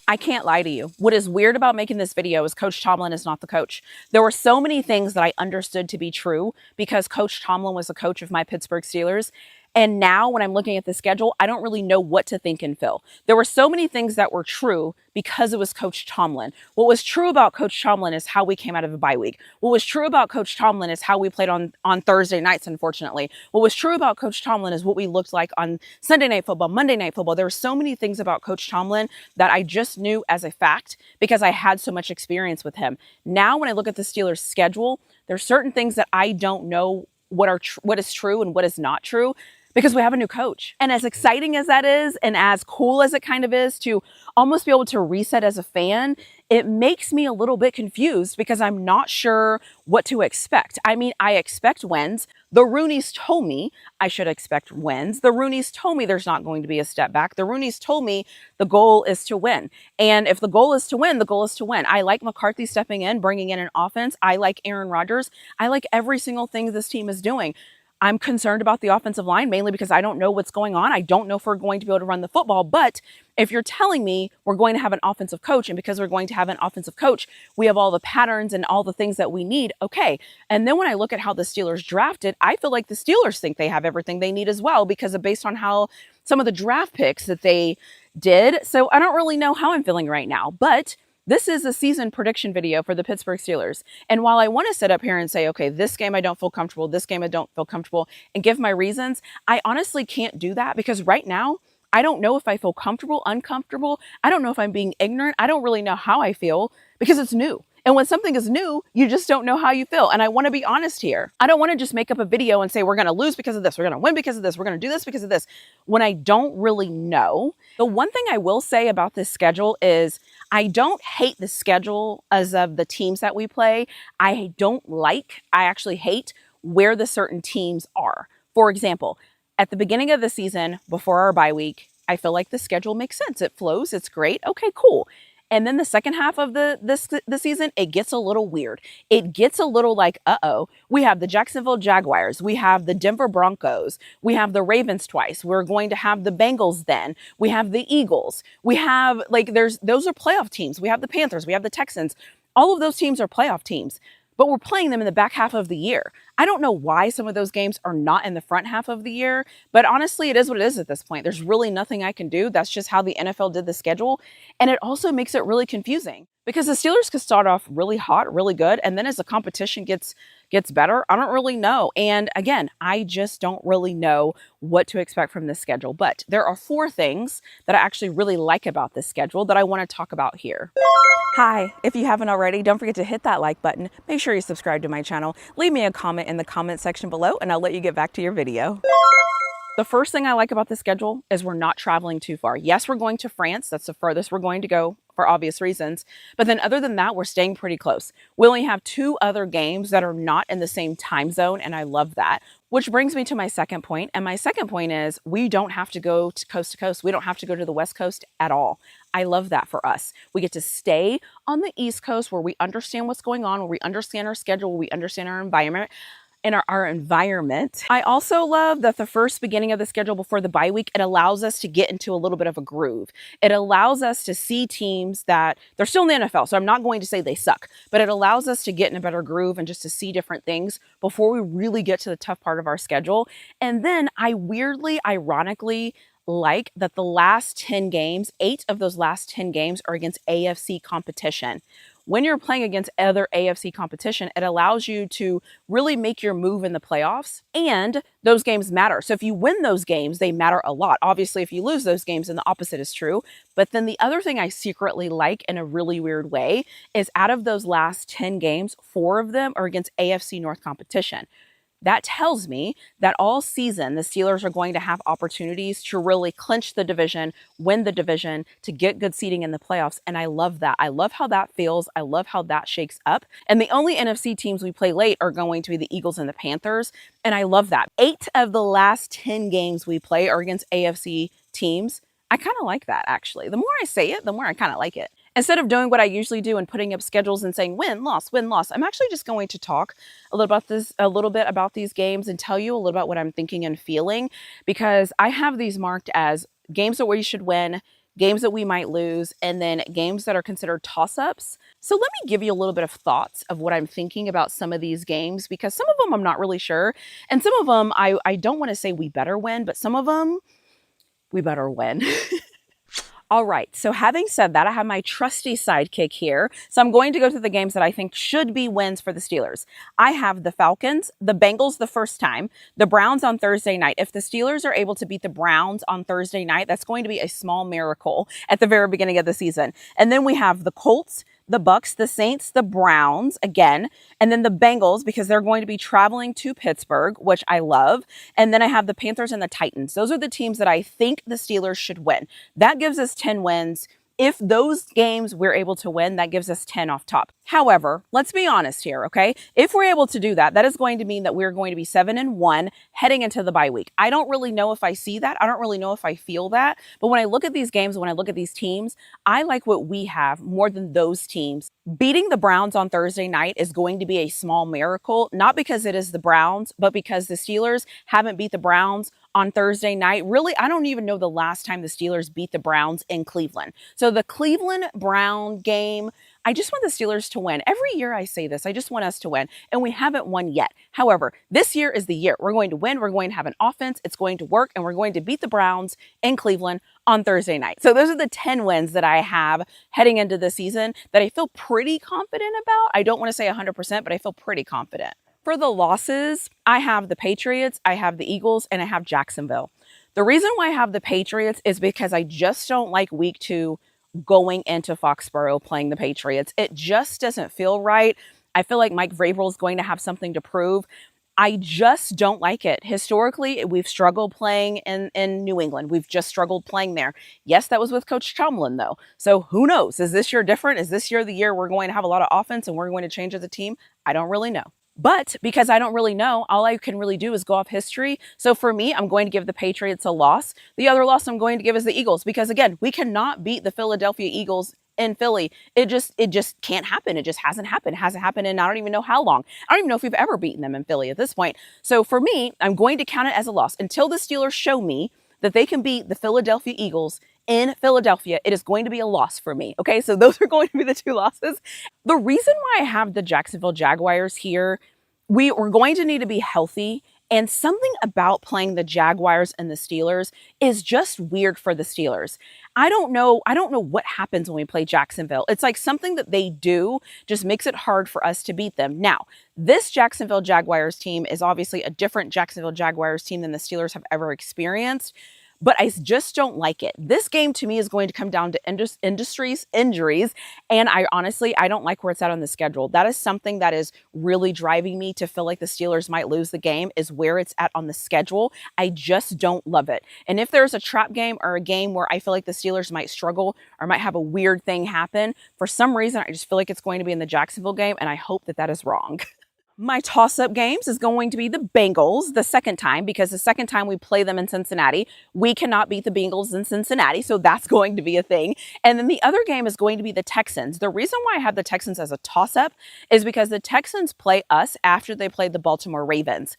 I can't lie to you. What is weird about making this video is Coach Tomlin is not the coach. There were so many things that I understood to be true because Coach Tomlin was the coach of my Pittsburgh Steelers. And now when I'm looking at the schedule, I don't really know what to think and feel. There were so many things that were true because it was Coach Tomlin. What was true about Coach Tomlin is how we came out of a bye week. What was true about Coach Tomlin is how we played on Thursday nights, unfortunately. What was true about Coach Tomlin is what we looked like on Sunday Night Football, Monday Night Football. There were so many things about Coach Tomlin that I just knew as a fact because I had so much experience with him. Now, when I look at the Steelers' schedule, there's certain things that I don't know what is true and what is not true, because we have a new coach. And as exciting as that is, and as cool as it kind of is to almost be able to reset as a fan, it makes me a little bit confused because I'm not sure what to expect. I mean, I expect wins. The Rooneys told me I should expect wins. The Rooneys told me there's not going to be a step back. The Rooneys told me the goal is to win. And if the goal is to win, the goal is to win. I like McCarthy stepping in, bringing in an offense. I like Aaron Rodgers. I like every single thing this team is doing. I'm concerned about the offensive line, mainly because I don't know what's going on. I don't know if we're going to be able to run the football. But if you're telling me we're going to have an offensive coach, and because we're going to have an offensive coach, we have all the patterns and all the things that we need, okay. And then when I look at how the Steelers drafted, I feel like the Steelers think they have everything they need as well, because of based on how some of the draft picks that they did. So I don't really know how I'm feeling right now. But this is a season prediction video for the Pittsburgh Steelers. And while I want to sit up here and say, okay, this game I don't feel comfortable, this game I don't feel comfortable, and give my reasons, I honestly can't do that because right now, I don't know if I feel comfortable, uncomfortable. I don't know if I'm being ignorant. I don't really know how I feel because it's new. And when something is new, you just don't know how you feel. And I want to be honest here. I don't want to just make up a video and say, we're going to lose because of this. We're going to win because of this. We're going to do this because of this. When I don't really know. The one thing I will say about this schedule is I don't hate the schedule as of the teams that we play. I actually hate where the certain teams are. For example, at the beginning of the season, before our bye week, I feel like the schedule makes sense. It flows. It's great. Okay, cool. And then the second half of the season, it gets a little weird. It gets a little like, uh-oh, we have the Jacksonville Jaguars. We have the Denver Broncos. We have the Ravens twice. We're going to have the Bengals then. We have the Eagles. We have, those are playoff teams. We have the Panthers. We have the Texans. All of those teams are playoff teams, but we're playing them in the back half of the year. I don't know why some of those games are not in the front half of the year, but honestly, it is what it is at this point. There's really nothing I can do. That's just how the NFL did the schedule. And it also makes it really confusing because the Steelers could start off really hot, really good. And then as the competition gets better, I don't really know. And again, I just don't really know what to expect from this schedule. But there are 4 things that I actually really like about this schedule that I want to talk about here. Hi, if you haven't already, don't forget to hit that like button. Make sure you subscribe to my channel. Leave me a comment in the comment section below and I'll let you get back to your video. The first thing I like about the schedule is we're not traveling too far. Yes, we're going to France. That's the furthest we're going to go for obvious reasons. But then other than that, we're staying pretty close. We only have 2 other games that are not in the same time zone, and I love that. Which brings me to my second point. And my second point is we don't have to go to coast. We don't have to go to the West Coast at all. I love that for us. We get to stay on the East Coast where we understand what's going on, where we understand our schedule, where we understand our environment. I also love that the first beginning of the schedule before the bye week, it allows us to get into a little bit of a groove. It allows us to see teams that they're still in the NFL. So I'm not going to say they suck, but it allows us to get in a better groove and just to see different things before we really get to the tough part of our schedule. And then I ironically like that the last 10 games, 8 of those last 10 games are against AFC competition. When you're playing against other AFC competition, it allows you to really make your move in the playoffs, and those games matter. So if you win those games, they matter a lot. Obviously, if you lose those games, then the opposite is true. But then the other thing I secretly like in a really weird way is out of those last 10 games, 4 of them are against AFC North competition. That tells me that all season, the Steelers are going to have opportunities to really clinch the division, win the division, to get good seeding in the playoffs. And I love that. I love how that feels. I love how that shakes up. And the only NFC teams we play late are going to be the Eagles and the Panthers. And I love that. 8 of the last 10 games we play are against AFC teams. I kind of like that, actually. The more I say it, the more I kind of like it. Instead of doing what I usually do and putting up schedules and saying win, loss, I'm actually just going to talk a little bit about these games and tell you a little about what I'm thinking and feeling, because I have these marked as games that we should win, games that we might lose, and then games that are considered toss-ups. So let me give you a little bit of thoughts of what I'm thinking about some of these games, because some of them I'm not really sure, and some of them I don't want to say we better win, but some of them we better win. All right, so having said that, I have my trusty sidekick here. So I'm going to go to the games that I think should be wins for the Steelers. I have the Falcons, the Bengals the first time, the Browns on Thursday night. If the Steelers are able to beat the Browns on Thursday night, that's going to be a small miracle at the very beginning of the season. And then we have the Colts, the Bucks, the Saints, the Browns again, and then the Bengals because they're going to be traveling to Pittsburgh, which I love. And then I have the Panthers and the Titans. Those are the teams that I think the Steelers should win. That gives us 10 wins. If those games we're able to win, that gives us 10 off top. However, let's be honest here, okay? If we're able to do that, that is going to mean that we're going to be 7-1 heading into the bye week. I don't really know if I see that. I don't really know if I feel that. But when I look at these games, when I look at these teams, I like what we have more than those teams. Beating the Browns on Thursday night is going to be a small miracle, not because it is the Browns, but because the Steelers haven't beat the Browns on Thursday night. Really, I don't even know the last time the Steelers beat the Browns in Cleveland. So the Cleveland Brown game, I just want the Steelers to win. Every year I say this, I just want us to win, and we haven't won yet. However, this year is the year. We're going to win, we're going to have an offense, it's going to work, and we're going to beat the Browns in Cleveland on Thursday night. So those are the 10 wins that I have heading into the season that I feel pretty confident about. I don't want to say 100%, but I feel pretty confident. For the losses, I have the Patriots, I have the Eagles, and I have Jacksonville. The reason why I have the Patriots is because I just don't like week 2 going into Foxborough playing the Patriots. It just doesn't feel right. I feel like Mike Vrabel is going to have something to prove. I just don't like it. Historically, we've struggled playing in New England. We've just struggled playing there. Yes, that was with Coach Tomlin, though. So who knows? Is this year different? Is this year the year we're going to have a lot of offense and we're going to change as a team? I don't really know. But because I don't really know, all I can really do is go off history. So for me, I'm going to give the Patriots a loss. The other loss I'm going to give is the Eagles because, again, we cannot beat the Philadelphia Eagles in Philly. It just can't happen. It just hasn't happened. It hasn't happened in I don't even know how long. I don't even know if we've ever beaten them in Philly at this point. So for me, I'm going to count it as a loss until the Steelers show me that they can beat the Philadelphia Eagles in Philadelphia. It is going to be a loss for me. Okay, so those are going to be the 2 losses. The reason why I have the Jacksonville Jaguars here, we're going to need to be healthy. And something about playing the Jaguars and the Steelers is just weird for the Steelers. I don't know what happens when we play Jacksonville. It's like something that they do just makes it hard for us to beat them. Now, this Jacksonville Jaguars team is obviously a different Jacksonville Jaguars team than the Steelers have ever experienced. But I just don't like it. This game to me is going to come down to injuries, and I don't like where it's at on the schedule. That is something that is really driving me to feel like the Steelers might lose the game, is where it's at on the schedule. I just don't love it. And if there's a trap game or a game where I feel like the Steelers might struggle or might have a weird thing happen, for some reason, I just feel like it's going to be in the Jacksonville game, and I hope that that is wrong. My toss-up games is going to be the Bengals the second time, because the second time we play them in Cincinnati, we cannot beat the Bengals in Cincinnati, so that's going to be a thing. And then the other game is going to be the Texans. The reason why I have the Texans as a toss-up is because the Texans play us after they played the Baltimore Ravens.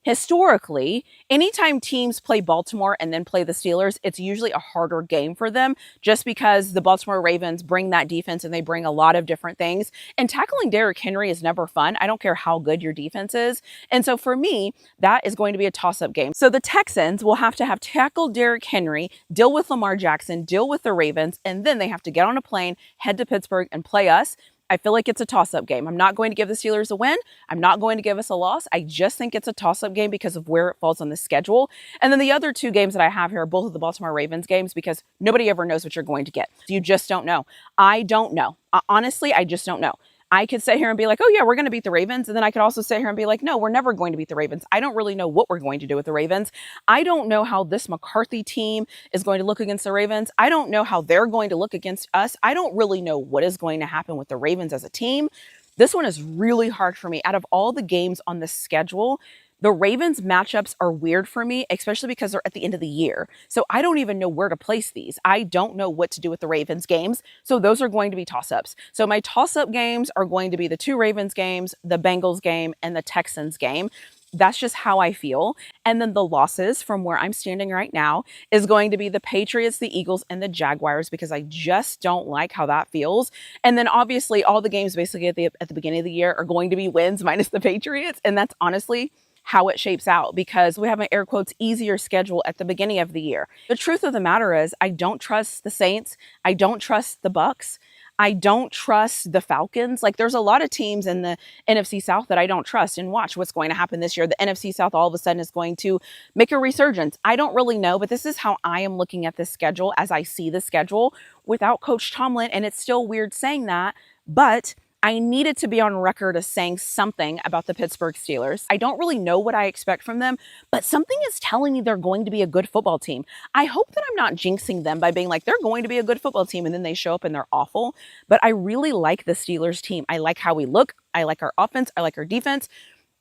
Historically, anytime teams play Baltimore and then play the Steelers, it's usually a harder game for them just because the Baltimore Ravens bring that defense and they bring a lot of different things. And tackling Derrick Henry is never fun. I don't care how good your defense is. And so for me, that is going to be a toss-up game. So the Texans will have to have tackled Derrick Henry, deal with Lamar Jackson, deal with the Ravens, and then they have to get on a plane, head to Pittsburgh, and play us. I feel like it's a toss-up game. I'm not going to give the Steelers a win. I'm not going to give us a loss. I just think it's a toss-up game because of where it falls on the schedule. And then the other 2 games that I have here are both of the Baltimore Ravens games because nobody ever knows what you're going to get. You just don't know. I don't know. Honestly, I just don't know. I could sit here and be like, oh yeah, we're going to beat the Ravens. And then I could also sit here and be like, no, we're never going to beat the Ravens. I don't really know what we're going to do with the Ravens. I don't know how this McCarthy team is going to look against the Ravens. I don't know how they're going to look against us. I don't really know what is going to happen with the Ravens as a team. This one is really hard for me. Out of all the games on the schedule, the Ravens matchups are weird for me, especially because they're at the end of the year. So I don't even know where to place these. I don't know what to do with the Ravens games. So those are going to be toss-ups. So my toss-up games are going to be the 2 Ravens games, the Bengals game, and the Texans game. That's just how I feel. And then the losses from where I'm standing right now is going to be the Patriots, the Eagles, and the Jaguars, because I just don't like how that feels. And then obviously all the games basically at the beginning of the year are going to be wins minus the Patriots. And that's honestly how it shapes out, because we have an air quotes easier schedule at the beginning of the year. The truth of the matter is I don't trust the Saints. I don't trust the Bucks. I don't trust the Falcons. Like, there's a lot of teams in the NFC South that I don't trust. And watch what's going to happen this year. The NFC South all of a sudden is going to make a resurgence. I don't really know, but this is how I am looking at this schedule as I see the schedule without Coach Tomlin. And it's still weird saying that, but I needed to be on record as saying something about the Pittsburgh Steelers. I don't really know what I expect from them, but something is telling me they're going to be a good football team. I hope that I'm not jinxing them by being like, they're going to be a good football team, and then they show up and they're awful. But I really like the Steelers team. I like how we look. I like our offense. I like our defense.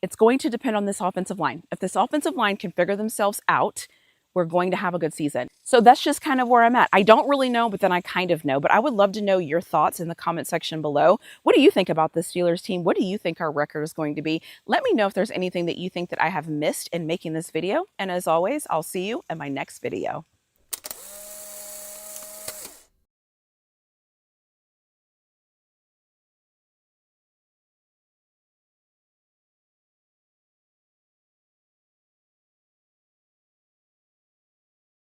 It's going to depend on this offensive line. If this offensive line can figure themselves out, we're going to have a good season. So that's just kind of where I'm at. I don't really know, but then I kind of know. But I would love to know your thoughts in the comment section below. What do you think about the Steelers team? What do you think our record is going to be? Let me know if there's anything that you think that I have missed in making this video. And as always, I'll see you in my next video.